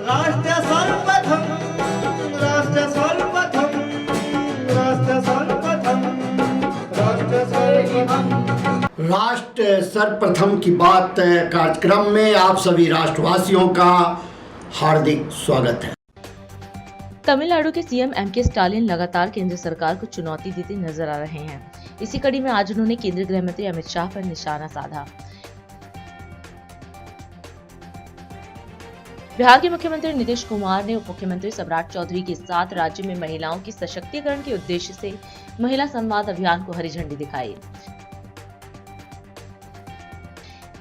राष्ट्र सर्वप्रथम राष्ट्र सर्वप्रथम राष्ट्र सर्वप्रथम राष्ट्र सर्वप्रथम राष्ट्र सर्वप्रथम की बात कार्यक्रम में आप सभी राष्ट्रवासियों का हार्दिक स्वागत है। तमिलनाडु के सीएम एमके स्टालिन लगातार केंद्र सरकार को चुनौती देते नजर आ रहे हैं। इसी कड़ी में आज उन्होंने केंद्रीय गृह मंत्री अमित शाह पर निशाना साधा। बिहार के मुख्यमंत्री नीतीश कुमार ने उप मुख्यमंत्री सम्राट चौधरी के साथ राज्य में महिलाओं की सशक्तिकरण के उद्देश्य से महिला संवाद अभियान को हरी झंडी दिखाई।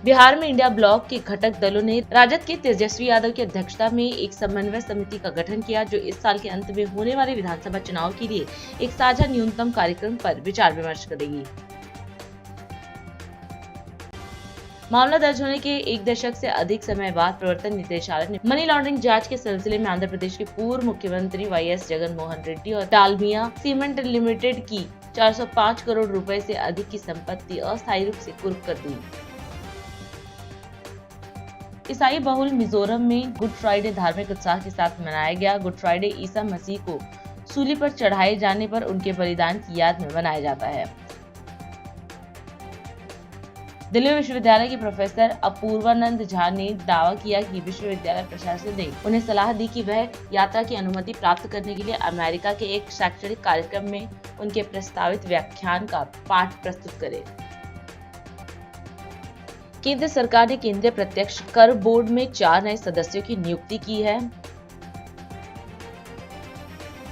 बिहार में इंडिया ब्लॉक के घटक दलों ने राजद के तेजस्वी यादव की अध्यक्षता में एक समन्वय समिति का गठन किया, जो इस साल के अंत में होने वाले विधानसभा चुनाव के लिए एक साझा न्यूनतम कार्यक्रम पर विचार विमर्श करेगी। मामला दर्ज होने के एक दशक से अधिक समय बाद प्रवर्तन निदेशालय ने मनी लॉन्ड्रिंग जांच के सिलसिले में आंध्र प्रदेश के पूर्व मुख्यमंत्री वाईएस जगनमोहन रेड्डी और डालमिया सीमेंट लिमिटेड की 405 करोड़ रुपए से अधिक की संपत्ति अस्थायी रूप से कुर्क कर दी। ईसाई बहुल मिजोरम में गुड फ्राइडे धार्मिक उत्साह के साथ मनाया गया। गुड फ्राइडे ईसा मसीह को सूली पर चढ़ाए जाने पर उनके बलिदान की याद में मनाया जाता है। दिल्ली विश्वविद्यालय के प्रोफेसर अपूर्वानंद झा ने दावा किया कि विश्वविद्यालय प्रशासन ने उन्हें सलाह दी कि वह यात्रा की अनुमति प्राप्त करने के लिए अमेरिका के एक शैक्षणिक कार्यक्रम में उनके प्रस्तावित व्याख्यान का पाठ प्रस्तुत करें। केंद्र सरकार ने केंद्रीय प्रत्यक्ष कर बोर्ड में 4 नए सदस्यों की नियुक्ति की है।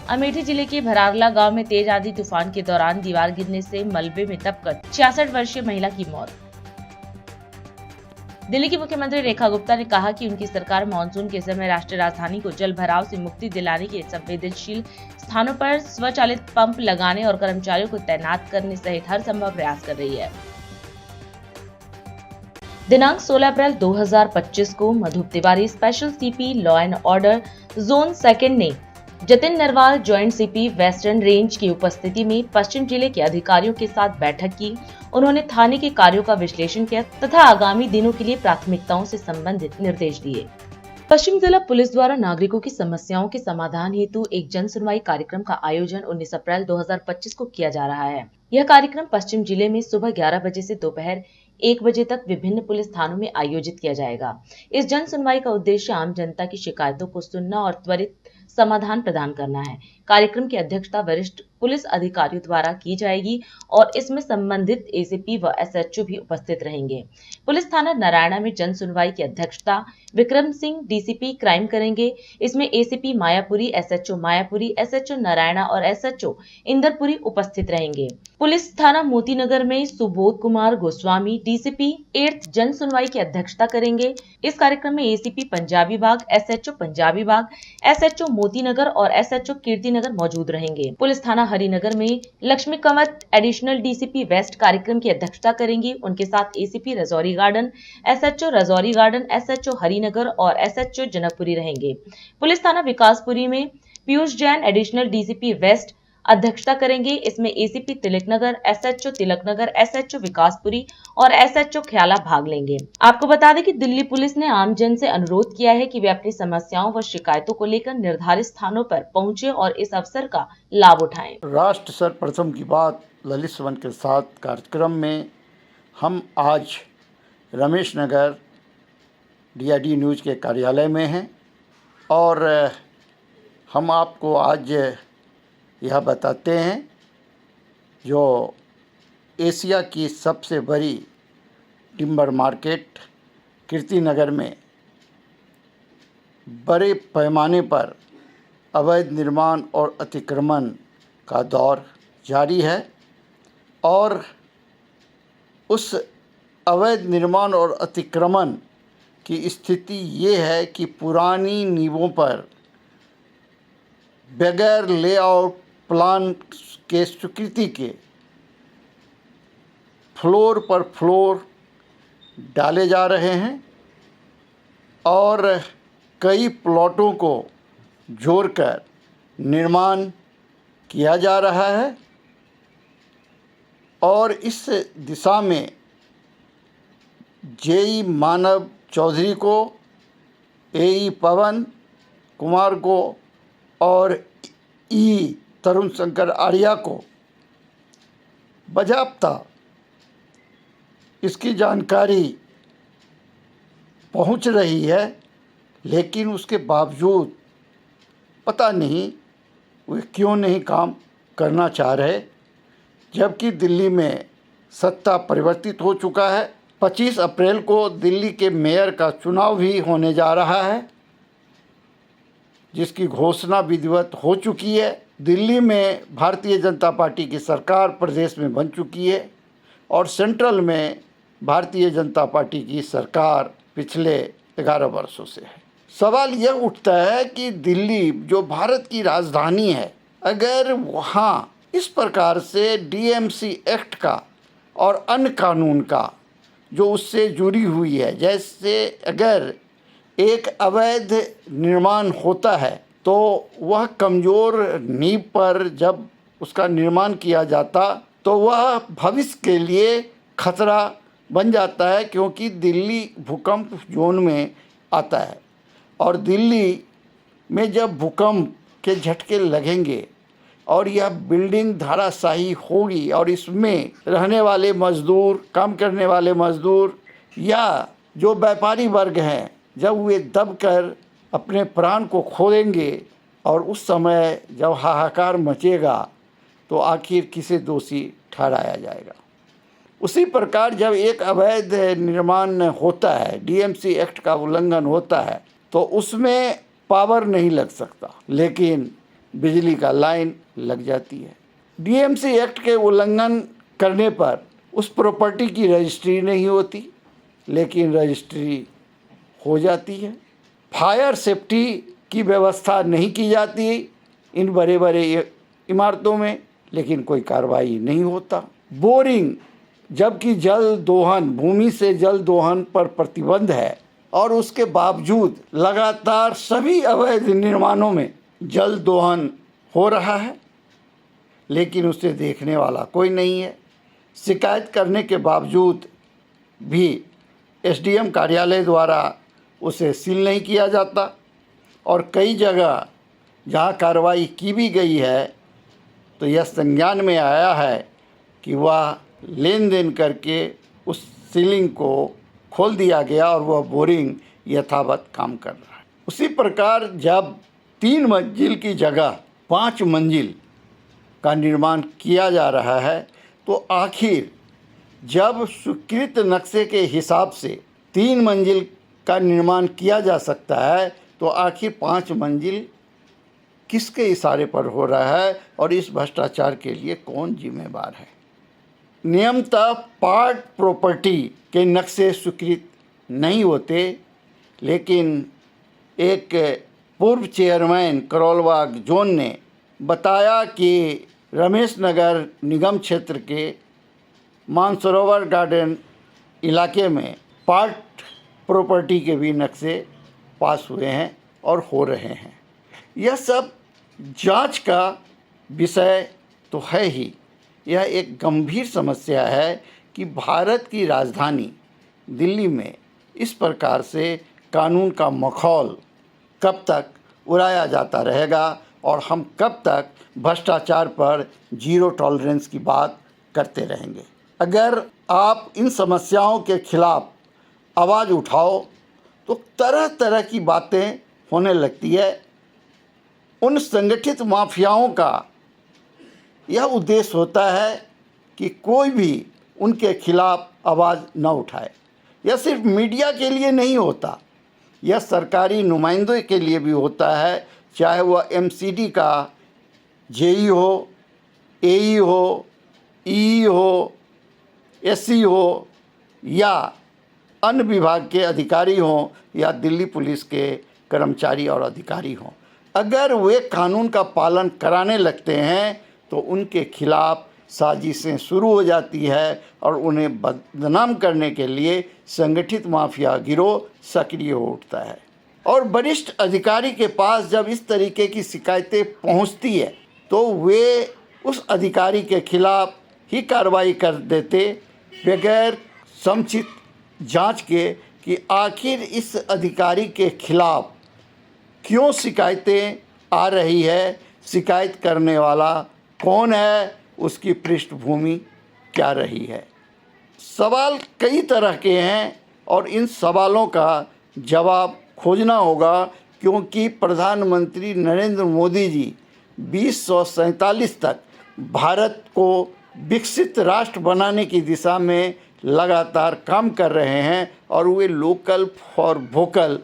अमेठी जिले के भरारला गांव में तेज आंधी तूफान के दौरान दीवार गिरने से मलबे में दबकर 66 वर्षीय महिला की मौत। दिल्ली की मुख्यमंत्री रेखा गुप्ता ने कहा कि उनकी सरकार मानसून के समय राष्ट्रीय राजधानी को जल भराव से मुक्ति दिलाने के संवेदनशील स्थानों पर स्वचालित पंप लगाने और कर्मचारियों को तैनात करने सहित हर संभव प्रयास कर रही है। दिनांक 16 अप्रैल 2025 को Madhup Tiwari special CP law and order zone 2 ने Jatin Narwal joint CP western range की उपस्थिति में पश्चिम जिले के अधिकारियों के साथ बैठक की। उन्होंने थाने के कार्यों का विश्लेषण किया तथा आगामी दिनों के लिए प्राथमिकताओं से संबंधित निर्देश दिए। पश्चिम जिला पुलिस द्वारा नागरिकों की समस्याओं के समाधान हेतु एक जन सुनवाई कार्यक्रम का आयोजन 19 अप्रैल 2025 को किया जा रहा है। यह कार्यक्रम पश्चिम जिले में सुबह 11 बजे से दोपहर 1 बजे तक विभिन्न पुलिस थानों में आयोजित किया जाएगा। इस जन सुनवाई का उद्देश्य आम जनता की शिकायतों को सुनना और त्वरित समाधान प्रदान करना है। कार्यक्रम की अध्यक्षता वरिष्ठ पुलिस अधिकारियों द्वारा की जाएगी और इसमें संबंधित एसीपी व एसएचओ भी उपस्थित रहेंगे। पुलिस थाना नारायणा में जन सुनवाई की अध्यक्षता विक्रम सिंह डीसीपी क्राइम करेंगे। इसमें ACP Mayapuri, SHO Mayapuri, SHO Narayana और एसएचओ इंदरपुरी उपस्थित रहेंगे। पुलिस थाना मोतीनगर में सुबोध कुमार गोस्वामी डीसीपी 8th जन सुनवाई की अध्यक्षता करेंगे। इस कार्यक्रम में एसीपी पंजाबी बाग, एसएचओ पंजाबी बाग, एसएचओ मोतीनगर और एसएचओ कीर्तिनगर मौजूद रहेंगे। पुलिस थाना हरिनगर में लक्ष्मी कंवत एडिशनल डीसीपी वेस्ट कार्यक्रम की अध्यक्षता करेंगी। उनके साथ ACP Rajouri garden, SHO Rajouri garden, SHO Harinagar और एसएचओ जनकपुरी रहेंगे। पुलिस थाना विकासपुरी में Piyush Jain additional DCP waste अध्यक्षता करेंगे। इसमें ACP Tilaknagar, SHO Tilaknagar, SHO Vikaspuri और एसएचओ ख्याला भाग लेंगे। आपको बता दें कि दिल्ली पुलिस ने आमजन से अनुरोध किया है कि वे अपनी समस्याओं व शिकायतों को लेकर निर्धारित स्थानों पर पहुंचे और इस अवसर का लाभ उठाएं। राष्ट्र सर्वप्रथम की बात ललित सुमन के साथ कार्यक्रम में हम आज रमेश नगर डीआईडी न्यूज़ के कार्यालय में हैं और हम आपको आज यह बताते हैं जो एशिया की सबसे बड़ी टिम्बर मार्केट कीर्तिनगर में बड़े पैमाने पर अवैध निर्माण और अतिक्रमण का दौर जारी है और उस अवैध निर्माण और अतिक्रमण की स्थिति ये है कि पुरानी नींवों पर बगैर लेआउट प्लान के स्वीकृति के फ्लोर पर फ्लोर डाले जा रहे हैं और कई प्लॉटों को जोड़कर निर्माण किया जा रहा है और इस दिशा में जेई मानव चौधरी को, एई पवन कुमार को और ई तरुण शंकर आर्या को बाज़ाब्ता इसकी जानकारी पहुंच रही है, लेकिन उसके बावजूद पता नहीं वे क्यों नहीं काम करना चाह रहे, जबकि दिल्ली में सत्ता परिवर्तित हो चुका है। 25 अप्रैल को दिल्ली के मेयर का चुनाव भी होने जा रहा है, जिसकी घोषणा विधिवत हो चुकी है। दिल्ली में भारतीय जनता पार्टी की सरकार प्रदेश में बन चुकी है और सेंट्रल में भारतीय जनता पार्टी की सरकार पिछले 11 वर्षों से है। सवाल यह उठता है कि दिल्ली जो भारत की राजधानी है, अगर वहाँ इस प्रकार से डीएमसी एक्ट का और अन्य कानून का जो उससे जुड़ी हुई है, जैसे अगर एक अवैध निर्माण होता है तो वह कमज़ोर नींव पर जब उसका निर्माण किया जाता तो वह भविष्य के लिए खतरा बन जाता है, क्योंकि दिल्ली भूकंप जोन में आता है और दिल्ली में जब भूकंप के झटके लगेंगे और यह बिल्डिंग धराशायी होगी और इसमें रहने वाले मज़दूर, काम करने वाले मज़दूर या जो व्यापारी वर्ग हैं, जब वे दबकर अपने प्राण को खो देंगे और उस समय जब हाहाकार मचेगा तो आखिर किसे दोषी ठहराया जाएगा। उसी प्रकार जब एक अवैध निर्माण होता है, डीएमसी एक्ट का उल्लंघन होता है, तो उसमें पावर नहीं लग सकता, लेकिन बिजली का लाइन लग जाती है। डीएमसी एक्ट के उल्लंघन करने पर उस प्रॉपर्टी की रजिस्ट्री नहीं होती, लेकिन रजिस्ट्री हो जाती है। फायर सेफ्टी की व्यवस्था नहीं की जाती इन बड़े बड़े इमारतों में, लेकिन कोई कार्रवाई नहीं होता। बोरिंग, जबकि जल दोहन, भूमि से जल दोहन पर प्रतिबंध है और उसके बावजूद लगातार सभी अवैध निर्माणों में जल दोहन हो रहा है, लेकिन उसे देखने वाला कोई नहीं है। शिकायत करने के बावजूद भी एसडीएम कार्यालय द्वारा उसे सील नहीं किया जाता और कई जगह जहां कार्रवाई की भी गई है तो यह संज्ञान में आया है कि वह लेन देन करके उस सीलिंग को खोल दिया गया और वह बोरिंग यथावत काम कर रहा है। उसी प्रकार जब 3 मंजिल की जगह 5 मंजिल का निर्माण किया जा रहा है, तो आखिर जब स्वीकृत नक्शे के हिसाब से 3 मंजिल का निर्माण किया जा सकता है, तो आखिर 5 मंजिल किसके इशारे पर हो रहा है और इस भ्रष्टाचार के लिए कौन जिम्मेदार है। नियमतः पार्ट प्रॉपर्टी के नक्शे स्वीकृत नहीं होते, लेकिन एक पूर्व चेयरमैन करोलबाग जोन ने बताया कि रमेश नगर निगम क्षेत्र के मानसरोवर गार्डन इलाके में पार्ट प्रॉपर्टी के भी नक्शे पास हुए हैं और हो रहे हैं। यह सब जांच का विषय तो है ही। यह एक गंभीर समस्या है कि भारत की राजधानी दिल्ली में इस प्रकार से कानून का मखौल कब तक उड़ाया जाता रहेगा और हम कब तक भ्रष्टाचार पर जीरो टॉलरेंस की बात करते रहेंगे। अगर आप इन समस्याओं के खिलाफ आवाज़ उठाओ तो तरह तरह की बातें होने लगती है। उन संगठित माफियाओं का यह उद्देश्य होता है कि कोई भी उनके खिलाफ आवाज़ न उठाए। यह सिर्फ मीडिया के लिए नहीं होता, यह सरकारी नुमाइंदों के लिए भी होता है, चाहे वह एमसीडी का जेई हो, एई हो, ई हो, एससी हो या अन्य विभाग के अधिकारी हों या दिल्ली पुलिस के कर्मचारी और अधिकारी हों। अगर वे कानून का पालन कराने लगते हैं तो उनके खिलाफ साजिशें शुरू हो जाती है और उन्हें बदनाम करने के लिए संगठित माफिया गिरोह सक्रिय हो उठता है। और वरिष्ठ अधिकारी के पास जब इस तरीके की शिकायतें पहुंचती है तो वे उस अधिकारी के खिलाफ ही कार्रवाई कर देते बगैर समुचित जांच के कि आखिर इस अधिकारी के खिलाफ क्यों शिकायतें आ रही है, शिकायत करने वाला कौन है, उसकी पृष्ठभूमि क्या रही है। सवाल कई तरह के हैं और इन सवालों का जवाब खोजना होगा, क्योंकि प्रधानमंत्री नरेंद्र मोदी जी 2047 तक भारत को विकसित राष्ट्र बनाने की दिशा में लगातार काम कर रहे हैं और वे लोकल फॉर वोकल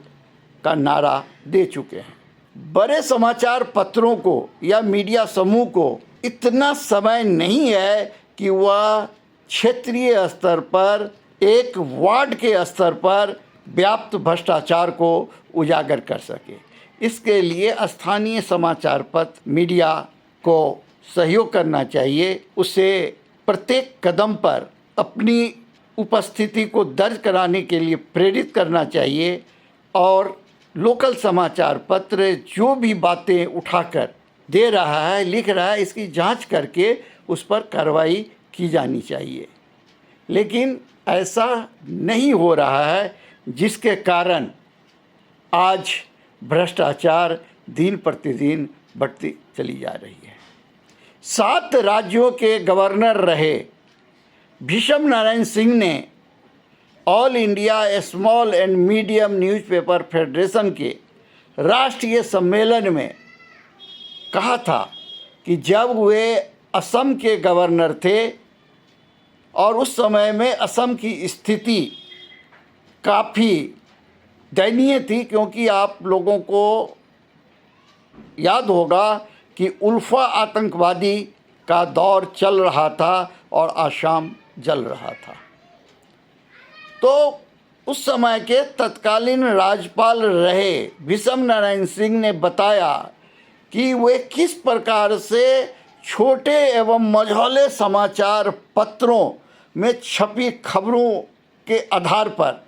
का नारा दे चुके हैं। बड़े समाचार पत्रों को या मीडिया समूह को इतना समय नहीं है कि वह क्षेत्रीय स्तर पर, एक वार्ड के स्तर पर व्याप्त भ्रष्टाचार को उजागर कर सके। इसके लिए स्थानीय समाचार पत्र मीडिया को सहयोग करना चाहिए, उसे प्रत्येक कदम पर अपनी उपस्थिति को दर्ज कराने के लिए प्रेरित करना चाहिए और लोकल समाचार पत्र जो भी बातें उठाकर दे रहा है, लिख रहा है, इसकी जांच करके उस पर कार्रवाई की जानी चाहिए। लेकिन ऐसा नहीं हो रहा है, जिसके कारण आज भ्रष्टाचार दिन प्रतिदिन बढ़ती चली जा रही है। 7 राज्यों के गवर्नर रहे भीष्म नारायण सिंह ने all India small and medium newspaper federation के राष्ट्रीय सम्मेलन में कहा था कि जब वे असम के गवर्नर थे और उस समय में असम की स्थिति काफ़ी दयनीय थी, क्योंकि आप लोगों को याद होगा कि उल्फा आतंकवादी का दौर चल रहा था और आसाम जल रहा था। तो उस समय के तत्कालीन राज्यपाल रहे भीष्म नारायण सिंह ने बताया कि वे किस प्रकार से छोटे एवं मझौले समाचार पत्रों में छपी खबरों के आधार पर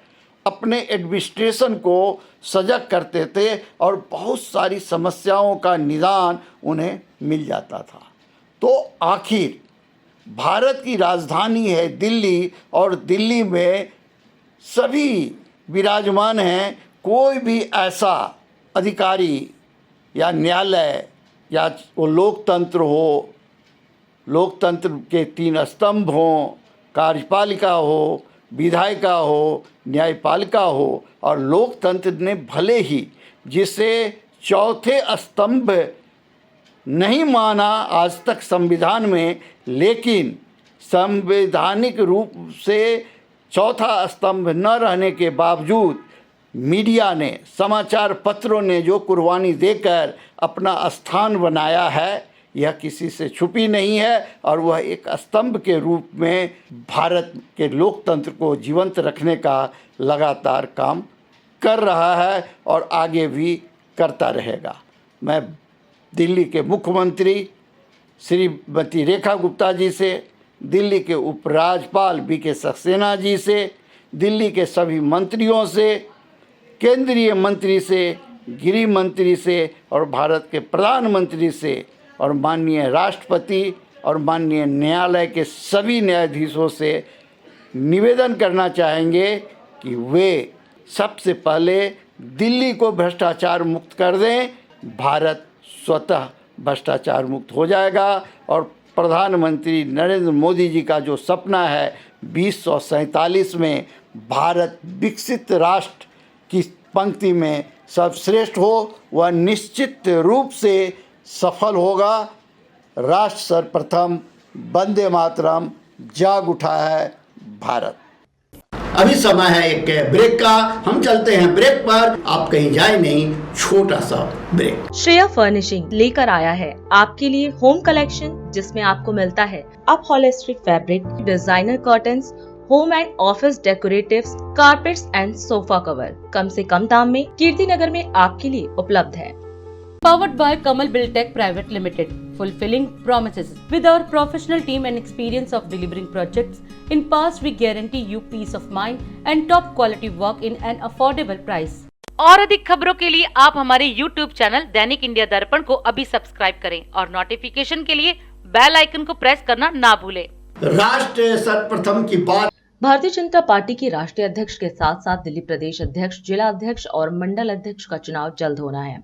अपने एडमिनिस्ट्रेशन को सजग करते थे और बहुत सारी समस्याओं का निदान उन्हें मिल जाता था। तो आखिर भारत की राजधानी है दिल्ली और दिल्ली में सभी विराजमान हैं। कोई भी ऐसा अधिकारी या न्यायालय या वो लोकतंत्र हो, लोकतंत्र के 3 स्तंभ हों, कार्यपालिका हो, विधायिका हो, न्यायपालिका हो, और लोकतंत्र ने भले ही जिसे चौथे स्तंभ नहीं माना आज तक संविधान में, लेकिन संवैधानिक रूप से चौथा स्तंभ न रहने के बावजूद मीडिया ने, समाचार पत्रों ने जो कुर्बानी देकर अपना स्थान बनाया है, यह किसी से छुपी नहीं है और वह एक स्तंभ के रूप में भारत के लोकतंत्र को जीवंत रखने का लगातार काम कर रहा है और आगे भी करता रहेगा। मैं दिल्ली के मुख्यमंत्री श्रीमती रेखा गुप्ता जी से, दिल्ली के उपराज्यपाल वी.के. सक्सेना जी से, दिल्ली के सभी मंत्रियों से, केंद्रीय मंत्री से, गृह मंत्री से और भारत के प्रधानमंत्री से और माननीय राष्ट्रपति और माननीय न्यायालय के सभी न्यायाधीशों से निवेदन करना चाहेंगे कि वे सबसे पहले दिल्ली को भ्रष्टाचार मुक्त कर दें। भारत स्वतः भ्रष्टाचार मुक्त हो जाएगा और प्रधानमंत्री नरेंद्र मोदी जी का जो सपना है 2047 में भारत विकसित राष्ट्र की पंक्ति में सर्वश्रेष्ठ हो, वह निश्चित रूप से सफल होगा। राष्ट्र सर्वप्रथम, वंदे मातरम, जाग उठा है भारत। अभी समय है एक ब्रेक का, हम चलते हैं ब्रेक पर, आप कहीं जाए नहीं, छोटा सा ब्रेक। श्रेया फर्निशिंग लेकर आया है आपके लिए होम कलेक्शन, जिसमें आपको मिलता है up holistic fabric, designer curtains, home and office decoratives, carpets and sofa cover कम से कम दाम में कीर्ति नगर में आपके लिए उपलब्ध है। Powered by Kamal Buildtech Private Limited, fulfilling promises. With our professional team and experience of delivering projects, in past we guarantee you peace of mind and top quality work in an affordable price. और अधिक खबरों के लिए आप हमारे YouTube channel दैनिक India दर्पण को अभी सब्सक्राइब करें और नोटिफिकेशन के लिए बेल आइकन को प्रेस करना ना भूलें। राष्ट्र सर्वप्रथम की बात। भारतीय जनता पार्टी की राष्ट्रीय अध्यक्ष के साथ साथ दिल्ली प्रदेश अध्यक्ष, जिला अध्यक्ष और मंडल अध्यक्ष का चुनाव जल्द होना है।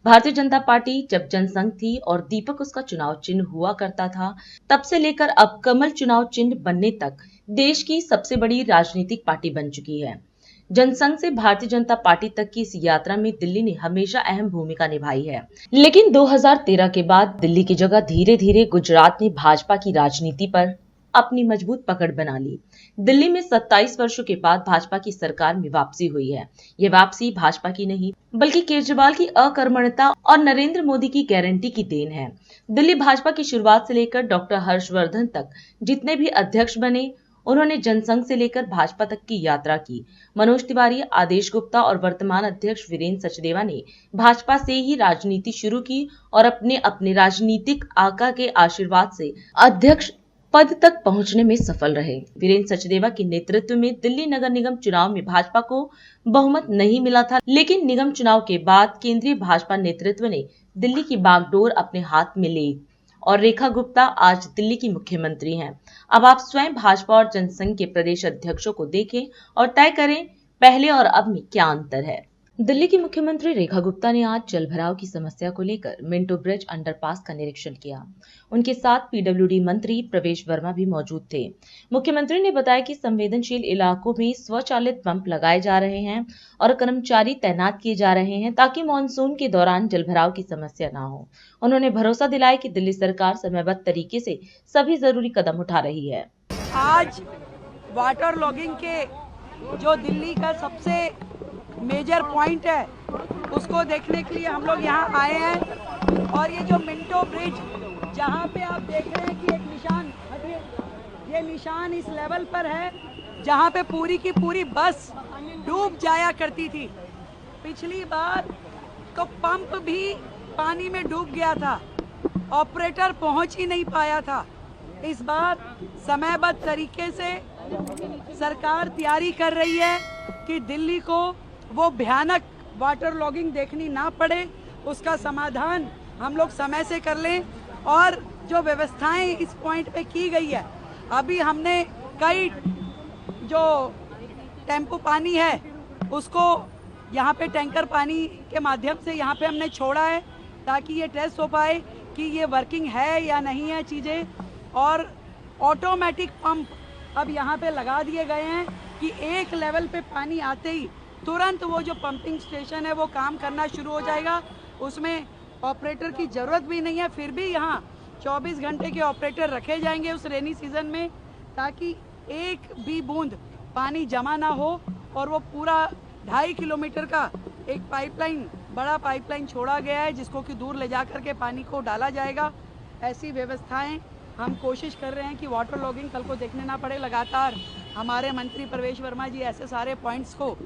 भारतीय जनता पार्टी जब जनसंघ थी और दीपक उसका चुनाव चिन्ह हुआ करता था, तब से लेकर अब कमल चुनाव चिन्ह बनने तक देश की सबसे बड़ी राजनीतिक पार्टी बन चुकी है। जनसंघ से भारतीय जनता पार्टी तक की इस यात्रा में दिल्ली ने हमेशा अहम भूमिका निभाई है, लेकिन 2013 के बाद दिल्ली की जगह धीरे धीरे गुजरात ने भाजपा की राजनीति पर अपनी मजबूत पकड़ बना ली। दिल्ली में 27 वर्षों के बाद भाजपा की सरकार में वापसी हुई है। ये वापसी भाजपा की नहीं, बल्कि केजरीवाल की अकर्मण्यता और नरेंद्र मोदी की गारंटी की देन है। दिल्ली भाजपा की शुरुआत से लेकर डॉक्टर हर्षवर्धन तक जितने भी अध्यक्ष बने, उन्होंने जनसंघ से लेकर भाजपा तक की यात्रा की। मनोज तिवारी, आदेश गुप्ता और वर्तमान अध्यक्ष वीरेंद्र सचदेवा ने भाजपा से ही राजनीति शुरू की और अपने अपने राजनीतिक आका के आशीर्वाद से अध्यक्ष पद तक पहुंचने में सफल रहे। वीरेंद्र सचदेवा के नेतृत्व में दिल्ली नगर निगम चुनाव में भाजपा को बहुमत नहीं मिला था, लेकिन निगम चुनाव के बाद केंद्रीय भाजपा नेतृत्व ने दिल्ली की बागडोर अपने हाथ में ली और रेखा गुप्ता आज दिल्ली की मुख्यमंत्री हैं। अब आप स्वयं भाजपा और जनसंघ के प्रदेश अध्यक्षों को देखें और तय करें पहले और अब में क्या अंतर है। दिल्ली की मुख्यमंत्री रेखा गुप्ता ने आज जल भराव की समस्या को लेकर मिंटो ब्रिज अंडरपास का निरीक्षण किया। उनके साथ पीडब्ल्यूडी मंत्री प्रवेश वर्मा भी मौजूद थे। मुख्यमंत्री ने बताया कि संवेदनशील इलाकों में स्वचालित पंप लगाए जा रहे हैं और कर्मचारी तैनात किए जा रहे हैं ताकि मानसून के दौरान जल भराव की समस्या न हो। उन्होंने भरोसा दिलाया कि दिल्ली सरकार समयबद्ध तरीके से सभी जरूरी कदम उठा रही है। आज वाटर लॉगिंग के जो दिल्ली का सबसे मेजर पॉइंट है, उसको देखने के लिए हम लोग यहाँ आए हैं। और ये जो मिंटो ब्रिज, जहाँ पे आप देख रहे हैं कि एक निशान, ये निशान इस लेवल पर है जहाँ पे पूरी की पूरी बस डूब जाया करती थी। पिछली बार तो पंप भी पानी में डूब गया था, ऑपरेटर पहुँच ही नहीं पाया था। इस बार समयबद्ध तरीके से सरकार तैयारी कर रही है कि दिल्ली को वो भयानक वाटर लॉगिंग देखनी ना पड़े, उसका समाधान हम लोग समय से कर लें। और जो व्यवस्थाएं इस पॉइंट पे की गई है, अभी हमने कई जो टेम्पो पानी है उसको यहाँ पे टैंकर पानी के माध्यम से यहाँ पे हमने छोड़ा है ताकि ये टेस्ट हो पाए कि ये वर्किंग है या नहीं है चीज़ें। और ऑटोमेटिक पंप अब यहाँ पे लगा दिए गए हैं कि एक लेवल पे पानी आते ही तुरंत वो जो पंपिंग स्टेशन है वो काम करना शुरू हो जाएगा। उसमें ऑपरेटर की ज़रूरत भी नहीं है, फिर भी यहाँ 24 घंटे के ऑपरेटर रखे जाएंगे उस रेनी सीजन में, ताकि एक भी बूंद पानी जमा ना हो। और वो पूरा 2.5 किलोमीटर का एक पाइपलाइन, बड़ा पाइपलाइन छोड़ा गया है जिसको कि दूर ले जा कर के पानी को डाला जाएगा। ऐसी व्यवस्थाएं हम कोशिश कर रहे हैं कि वाटर लॉगिंग कल को देखने ना पड़े। लगातार हमारे मंत्री प्रवेश वर्मा जी ऐसे सारे पॉइंट्स को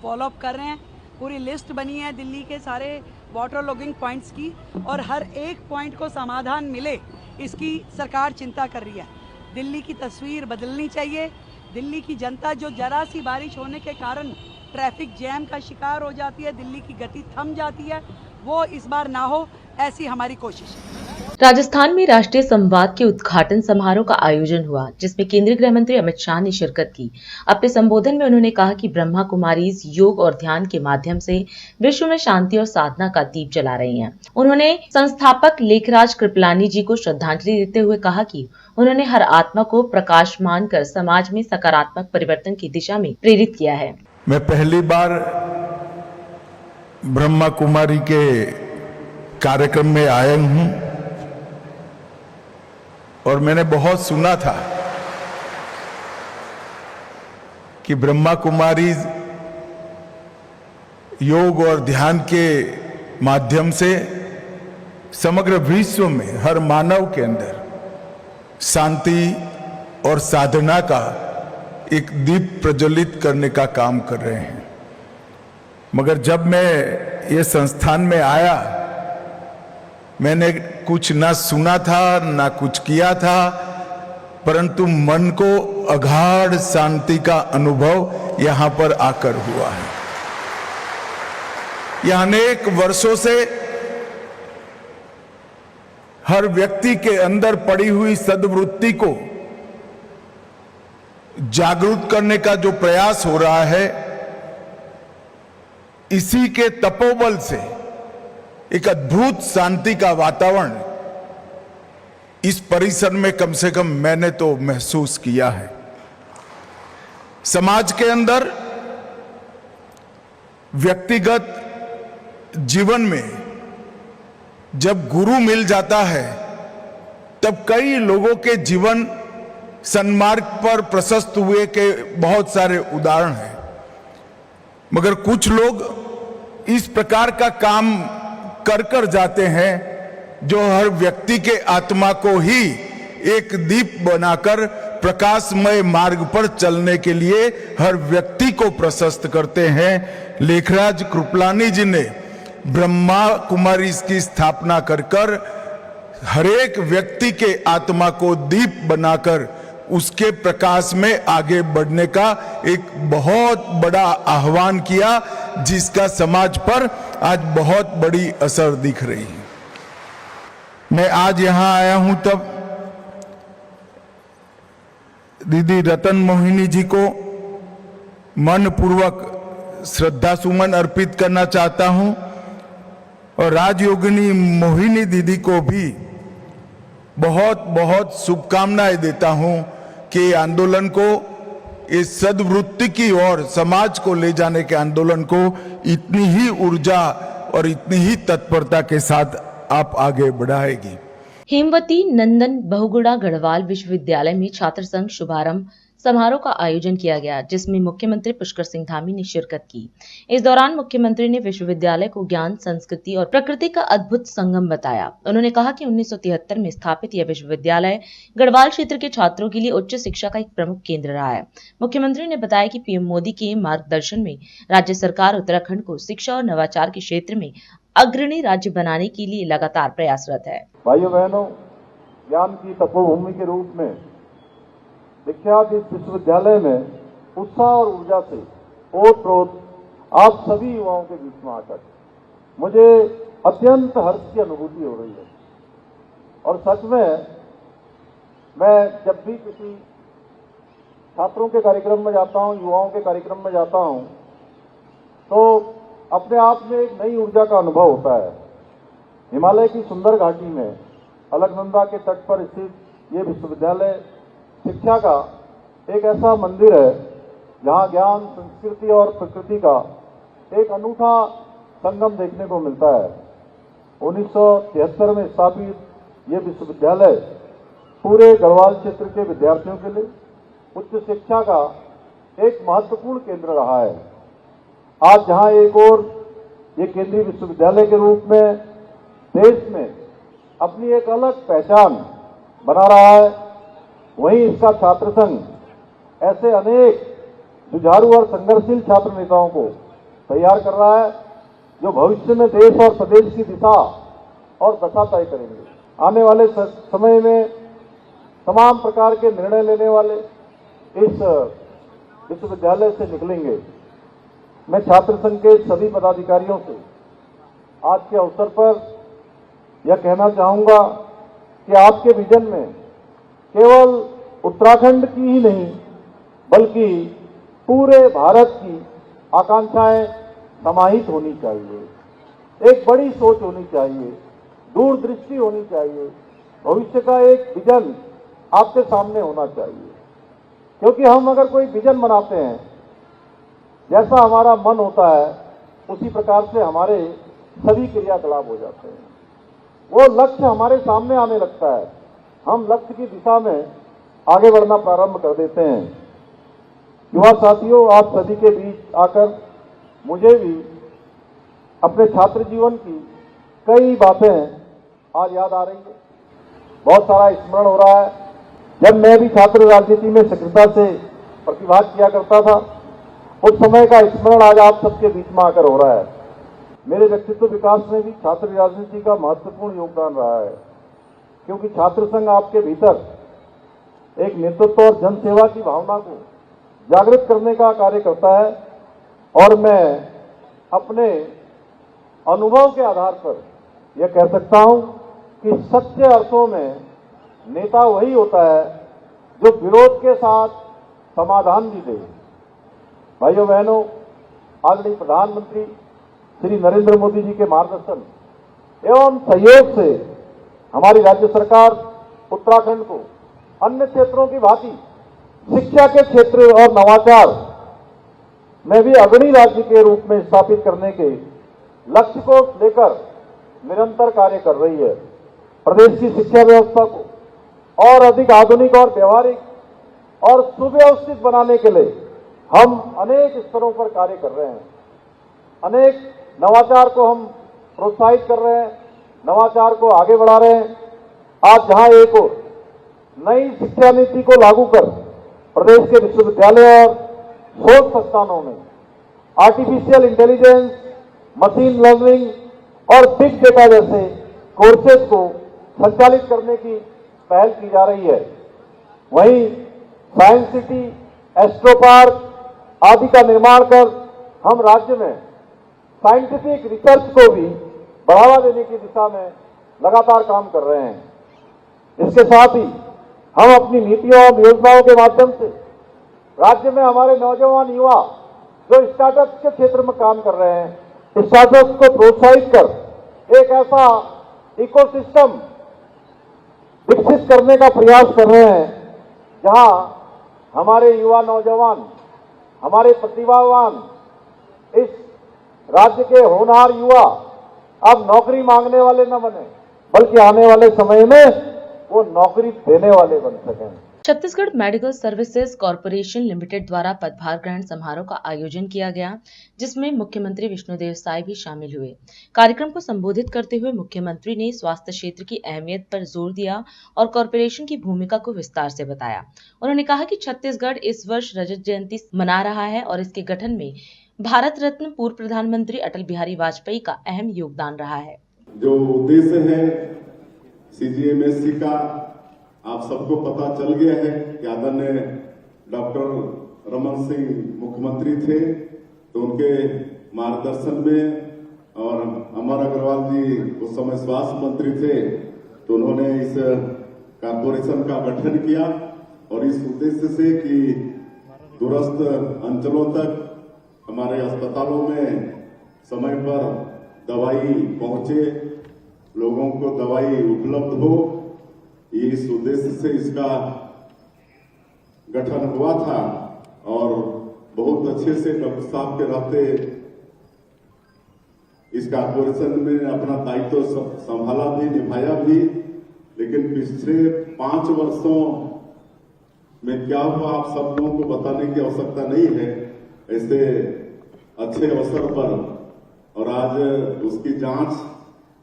फॉलोअप कर रहे हैं। पूरी लिस्ट बनी है दिल्ली के सारे वाटर लॉगिंग पॉइंट्स की और हर एक पॉइंट को समाधान मिले, इसकी सरकार चिंता कर रही है। दिल्ली की तस्वीर बदलनी चाहिए। दिल्ली की जनता जो जरा सी बारिश होने के कारण ट्रैफिक जैम का शिकार हो जाती है, दिल्ली की गति थम जाती है, वो इस बार ना हो, ऐसी हमारी कोशिश है। राजस्थान में राष्ट्रीय संवाद के उद्घाटन समारोह का आयोजन हुआ, जिसमें केंद्रीय गृह मंत्री अमित शाह ने शिरकत की। अपने संबोधन में उन्होंने कहा कि ब्रह्मा कुमारीज योग और ध्यान के माध्यम से विश्व में शांति और साधना का दीप जला रही हैं। उन्होंने संस्थापक लेखराज कृपलानी जी को श्रद्धांजलि देते हुए कहा कि उन्होंने हर आत्मा को प्रकाशमान कर समाज में सकारात्मक परिवर्तन की दिशा में प्रेरित किया है। मैं पहली बार ब्रह्मा कुमारी के कार्यक्रम में आया हूं और मैंने बहुत सुना था कि ब्रह्मा कुमारी योग और ध्यान के माध्यम से समग्र विश्व में हर मानव के अंदर शांति और साधना का एक दीप प्रज्वलित करने का काम कर रहे हैं। मगर जब मैं ये संस्थान में आया, मैंने कुछ ना सुना था ना कुछ किया था, परंतु मन को अगाध शांति का अनुभव यहां पर आकर हुआ है। यह अनेक वर्षों से हर व्यक्ति के अंदर पड़ी हुई सद्वृत्ति को जागरूक करने का जो प्रयास हो रहा है, इसी के तपोबल से एक अद्भुत शांति का वातावरण इस परिसर में कम से कम मैंने तो महसूस किया है। समाज के अंदर व्यक्तिगत जीवन में जब गुरु मिल जाता है तब कई लोगों के जीवन सन्मार्ग पर प्रशस्त हुए के बहुत सारे उदाहरण हैं। मगर कुछ लोग इस प्रकार का काम कर कर जाते हैं जो हर व्यक्ति के आत्मा को ही एक दीप बनाकर प्रकाशमय मार्ग पर चलने के लिए हर व्यक्ति को प्रशस्त करते हैं। लेखराज कृपलानी जी ने ब्रह्मा कुमारी की स्थापना कर कर हरेक व्यक्ति के आत्मा को दीप बनाकर उसके प्रकाश में आगे बढ़ने का एक बहुत बड़ा आह्वान किया, जिसका समाज पर आज बहुत बड़ी असर दिख रही है। मैं आज यहां आया हूं तब दीदी रतन मोहिनी जी को मनपूर्वक श्रद्धा सुमन अर्पित करना चाहता हूं और राजयोगिनी मोहिनी दीदी को भी बहुत बहुत शुभकामनाएं देता हूं कि आंदोलन को इस सद्वृत्ति की ओर समाज को ले जाने के आंदोलन को इतनी ही ऊर्जा और इतनी ही तत्परता के साथ आप आगे बढ़ाएगी। हेमवती नंदन बहुगुणा गढ़वाल विश्वविद्यालय में छात्र संघ शुभारंभ समारोह का आयोजन किया गया, जिसमें मुख्यमंत्री पुष्कर सिंह धामी ने शिरकत की। इस दौरान मुख्यमंत्री ने विश्वविद्यालय को ज्ञान, संस्कृति और प्रकृति का अद्भुत संगम बताया। उन्होंने कहा कि 1973 में स्थापित यह विश्वविद्यालय गढ़वाल क्षेत्र के छात्रों के लिए उच्च शिक्षा का एक प्रमुख केंद्र रहा है। मुख्यमंत्री ने बताया कि पीएम मोदी के मार्गदर्शन में राज्य सरकार उत्तराखंड को शिक्षा और नवाचार के क्षेत्र में अग्रणी राज्य बनाने के लिए लगातार प्रयासरत है। भाइयों बहनों, ज्ञान की तपोभूमि के रूप में विख्यात इस विश्वविद्यालय में उत्साह और ऊर्जा से ओत-प्रोत आप सभी युवाओं के बीच में आकर मुझे अत्यंत हर्ष की अनुभूति हो रही है। और सच में मैं जब भी किसी छात्रों के कार्यक्रम में जाता हूं, युवाओं के कार्यक्रम में जाता हूं, तो अपने आप में एक नई ऊर्जा का अनुभव होता है। हिमालय की सुंदर घाटी में अलकनंदा के तट पर स्थित ये विश्वविद्यालय शिक्षा का एक ऐसा मंदिर है जहां ज्ञान, संस्कृति और प्रकृति का एक अनूठा संगम देखने को मिलता है। 1973 में स्थापित ये विश्वविद्यालय पूरे गढ़वाल क्षेत्र के विद्यार्थियों के लिए उच्च शिक्षा का एक महत्वपूर्ण केंद्र रहा है। आज जहां एक और ये केंद्रीय विश्वविद्यालय के रूप में देश में अपनी एक अलग पहचान बना रहा है, वहीं इसका छात्र संघ ऐसे अनेक जुझारू और संघर्षशील छात्र नेताओं को तैयार कर रहा है जो भविष्य में देश और प्रदेश की दिशा और दशा तय करेंगे। आने वाले समय में तमाम प्रकार के निर्णय लेने वाले इस विश्वविद्यालय से निकलेंगे। मैं छात्र संघ के सभी पदाधिकारियों से आज के अवसर पर यह कहना चाहूंगा कि आपके विजन में केवल उत्तराखंड की ही नहीं बल्कि पूरे भारत की आकांक्षाएं समाहित होनी चाहिए। एक बड़ी सोच होनी चाहिए, दूरदृष्टि होनी चाहिए, भविष्य का एक विजन आपके सामने होना चाहिए। क्योंकि हम अगर कोई विजन बनाते हैं, जैसा हमारा मन होता है उसी प्रकार से हमारे सभी क्रियाकलाप हो जाते हैं। वो लक्ष्य हमारे सामने आने लगता है, हम लक्ष्य की दिशा में आगे बढ़ना प्रारंभ कर देते हैं। युवा साथियों, आप सभी के बीच आकर मुझे भी अपने छात्र जीवन की कई बातें आज याद आ रही है। बहुत सारा स्मरण हो रहा है। जब मैं भी छात्र राजनीति में सक्रियता से प्रतिभाग किया करता था, उस समय का स्मरण आज आप सबके बीच में आकर हो रहा है। मेरे व्यक्तित्व विकास में भी छात्र राजनीति का महत्वपूर्ण योगदान रहा है, क्योंकि छात्र संघ आपके भीतर एक नेतृत्व और जनसेवा की भावना को जागृत करने का कार्य करता है। और मैं अपने अनुभव के आधार पर यह कह सकता हूं कि सच्चे अर्थों में नेता वही होता है जो विरोध के साथ समाधान भी दे। भाइयों बहनों, आदरणीय प्रधानमंत्री श्री नरेंद्र मोदी जी के मार्गदर्शन एवं सहयोग से हमारी राज्य सरकार उत्तराखंड को अन्य क्षेत्रों की भांति शिक्षा के क्षेत्र और नवाचार में भी अग्रणी राज्य के रूप में स्थापित करने के लक्ष्य को लेकर निरंतर कार्य कर रही है। प्रदेश की शिक्षा व्यवस्था को और अधिक आधुनिक और व्यवहारिक और सुव्यवस्थित बनाने के लिए हम अनेक स्तरों पर कार्य कर रहे हैं। अनेक नवाचार को हम प्रोत्साहित कर रहे हैं, नवाचार को आगे बढ़ा रहे हैं। आज जहां एक और नई शिक्षा नीति को लागू कर प्रदेश के विश्वविद्यालय और शोध संस्थानों में आर्टिफिशियल इंटेलिजेंस, मशीन लर्निंग और बिग डेटा जैसे कोर्सेज को संचालित करने की पहल की जा रही है, वहीं साइंस सिटी, एस्ट्रो पार्क आदि का निर्माण कर हम राज्य में साइंटिफिक रिसर्च को भी बढ़ावा देने की दिशा में लगातार काम कर रहे हैं। इसके साथ ही हम अपनी नीतियों और योजनाओं के माध्यम से राज्य में हमारे नौजवान युवा जो स्टार्टअप के क्षेत्र में काम कर रहे हैं, स्टार्टअप को प्रोत्साहित कर एक ऐसा इकोसिस्टम विकसित करने का प्रयास कर रहे हैं जहां हमारे युवा नौजवान, हमारे प्रतिभावान, इस राज्य के होनहार युवा अब नौकरी मांगने वाले न बने, बल्कि आने वाले समय में वो नौकरी देने वाले बन सकें। Chhattisgarh medical services corporation limited द्वारा पदभार ग्रहण समारोह का आयोजन किया गया, जिसमें मुख्यमंत्री विष्णुदेव साय भी शामिल हुए। कार्यक्रम को संबोधित करते हुए मुख्यमंत्री ने स्वास्थ्य क्षेत्र की अहमियत पर जोर दिया और कॉरपोरेशन की भूमिका को विस्तार से बताया। उन्होंने कहा कि छत्तीसगढ़ इस वर्ष रजत जयंती मना रहा है और इसके गठन में भारत रत्न पूर्व प्रधानमंत्री अटल बिहारी वाजपेयी का अहम योगदान रहा है। जो उद्देश्य है CGMSC का आप सबको पता चल गया है कि आदरणीय डॉक्टर रमन सिंह मुख्यमंत्री थे, तो उनके मार्गदर्शन में, और अमर अग्रवाल जी उस समय स्वास्थ्य मंत्री थे, तो उन्होंने इस कॉर्पोरेशन का गठन किया और इस उद्देश्य से कि दूरस्थ अंचलों तक हमारे अस्पतालों में समय पर दवाई पहुंचे, लोगों को दवाई उपलब्ध हो, इस उद्देश्य से इसका गठन हुआ था। और बहुत अच्छे से डॉक्टर साहब के रहते इस कॉर्पोरेशन में अपना दायित्व संभाला भी, निभाया भी। लेकिन पिछले 5 वर्षों में क्या हुआ आप सब लोगों को बताने की आवश्यकता नहीं है, ऐसे अच्छे अवसर पर, और आज उसकी जांच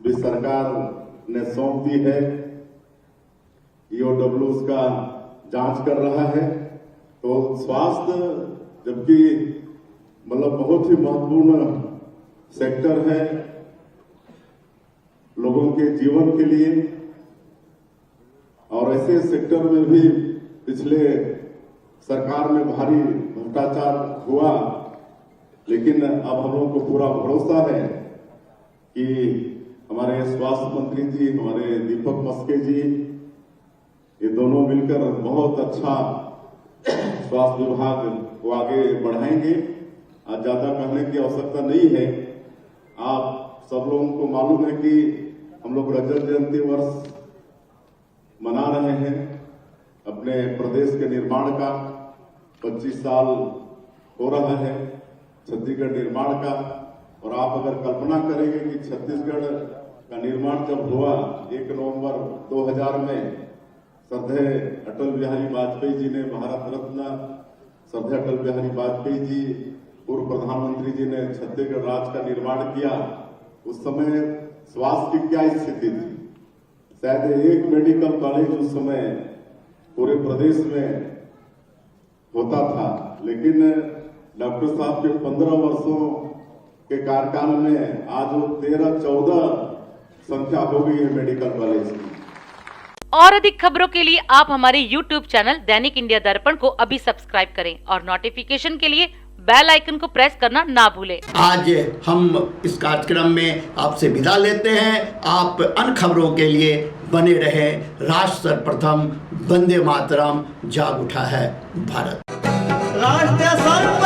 भी सरकार ने सौंप दी है। EOW उसका जांच कर रहा है। तो स्वास्थ्य जबकि मतलब बहुत ही महत्वपूर्ण सेक्टर है लोगों के जीवन के लिए, और ऐसे सेक्टर में भी पिछले सरकार में भारी भ्रष्टाचार हुआ, लेकिन अब हम लोगों को पूरा भरोसा है कि हमारे स्वास्थ्य मंत्री जी, हमारे दीपक मस्के जी, ये दोनों मिलकर बहुत अच्छा स्वास्थ्य विभाग को आगे बढ़ाएंगे। आज ज्यादा कहने की आवश्यकता नहीं है। आप सब लोगों को मालूम है कि हम लोग रजत जयंती वर्ष मना रहे हैं अपने प्रदेश के निर्माण का। 25 साल हो रहा है छत्तीसगढ़ निर्माण का, और आप अगर कल्पना करेंगे कि छत्तीसगढ़ का निर्माण जब हुआ 1 नवंबर 2000 में, श्रद्धेय अटल बिहारी वाजपेयी जी ने, भारत रत्न श्रद्धेय अटल बिहारी वाजपेयी जी पूर्व प्रधानमंत्री जी ने छत्तीसगढ़ राज्य का निर्माण किया। उस समय स्वास्थ्य की क्या स्थिति थी? शायद एक मेडिकल कॉलेज उस समय पूरे प्रदेश में होता था, लेकिन डॉक्टर साहब के 15 वर्षों के कार्यकाल में आज वो 13-14 संख्या हो गई है मेडिकल कॉलेज की। और अधिक खबरों के लिए आप हमारे YouTube चैनल दैनिक इंडिया दर्पण को अभी सब्सक्राइब करें और नोटिफिकेशन के लिए बेल आइकन को प्रेस करना ना भूलें। आज हम इस कार्यक्रम में आपसे विदा लेते हैं। आप अन्य खबरों के लिए बने रहे। राष्ट्र सर्वप्रथम, वंदे मातरम, जाग उठा है भारत। राष्ट्र सर्वप्रथम